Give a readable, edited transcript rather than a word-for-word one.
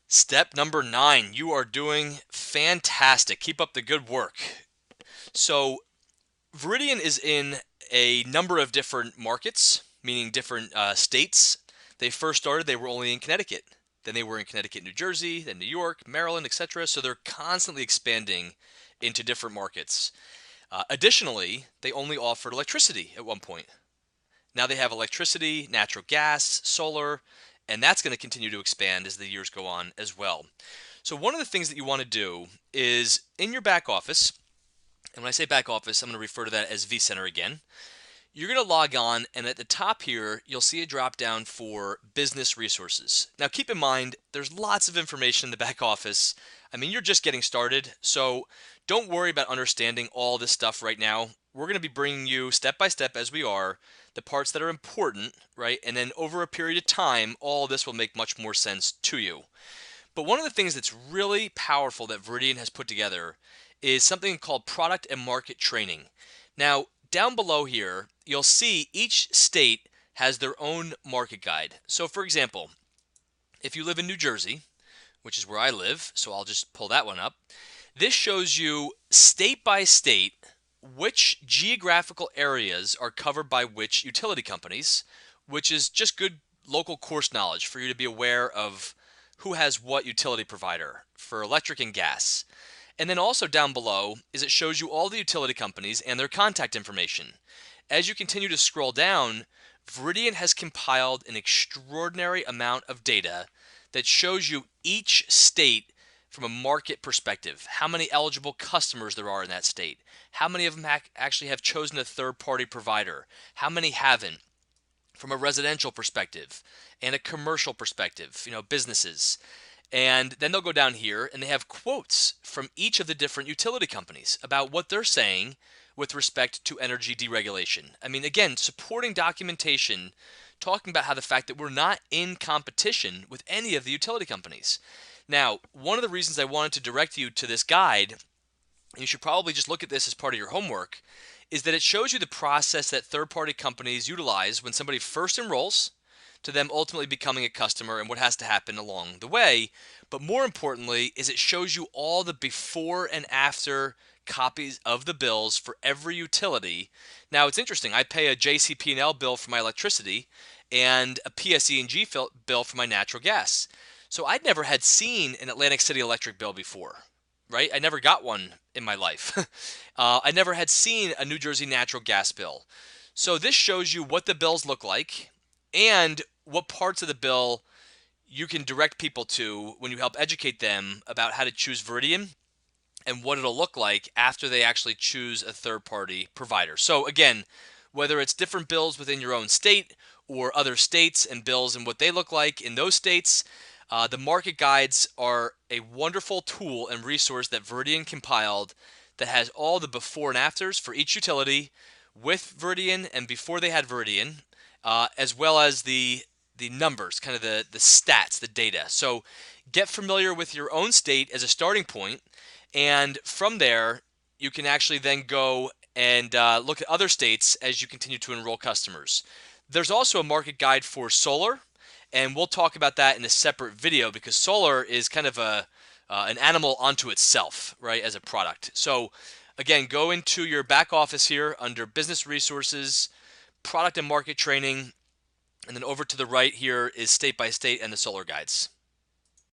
Step number 9, you are doing fantastic. Keep up the good work. So, Veridian is in a number of different markets, meaning different states. They first started, they were only in Connecticut. Then they were in Connecticut, New Jersey, then New York, Maryland, etc. So they're constantly expanding into different markets. Additionally, they only offered electricity at one point. Now they have electricity, natural gas, solar, and that's going to continue to expand as the years go on as well. So one of the things that you want to do is in your back office, and when I say back office, I'm going to refer to that as vCenter again. You're going to log on, and at the top here, you'll see a drop down for business resources. Now, keep in mind, there's lots of information in the back office. I mean, you're just getting started, so don't worry about understanding all this stuff right now. We're going to be bringing you step by step as we are the parts that are important, right? And then over a period of time, all this will make much more sense to you. But one of the things that's really powerful that Veridian has put together is something called product and market training. Now, down below here, you'll see each state has their own market guide. So, for example, if you live in New Jersey, which is where I live, so I'll just pull that one up, this shows you state by state which geographical areas are covered by which utility companies, which is just good local course knowledge for you to be aware of who has what utility provider for electric and gas. And then also down below is it shows you all the utility companies and their contact information. As you continue to scroll down, Veridian has compiled an extraordinary amount of data that shows you each state from a market perspective, how many eligible customers there are in that state, how many of them actually have chosen a third-party provider, how many haven't, from a residential perspective and a commercial perspective, businesses. And then they'll go down here and they have quotes from each of the different utility companies about what they're saying with respect to energy deregulation. I mean, again, supporting documentation talking about how the fact that we're not in competition with any of the utility companies. Now, one of the reasons I wanted to direct you to this guide, and you should probably just look at this as part of your homework, is that it shows you the process that third-party companies utilize when somebody first enrolls to them ultimately becoming a customer and what has to happen along the way. But more importantly is it shows you all the before and after copies of the bills for every utility. Now it's interesting, I pay a JCP&L bill for my electricity and a PSE&G bill for my natural gas. So I'd never had seen an Atlantic City Electric bill before, right? I never got one in my life. I never had seen a New Jersey natural gas bill. So this shows you what the bills look like and what parts of the bill you can direct people to when you help educate them about how to choose Veridian and what it'll look like after they actually choose a third-party provider. So again, whether it's different bills within your own state or other states and bills and what they look like in those states, the market guides are a wonderful tool and resource that Veridian compiled that has all the before and afters for each utility with Veridian and before they had Veridian, as well as the numbers, kind of the stats, the data. So get familiar with your own state as a starting point, and from there you can actually then go and look at other states as you continue to enroll customers. There's also a market guide for solar, and we'll talk about that in a separate video because solar is kind of an animal unto itself, right, as a product. So again, go into your back office here under business resources, product and market training, and then over to the right here is state by state and the solar guides.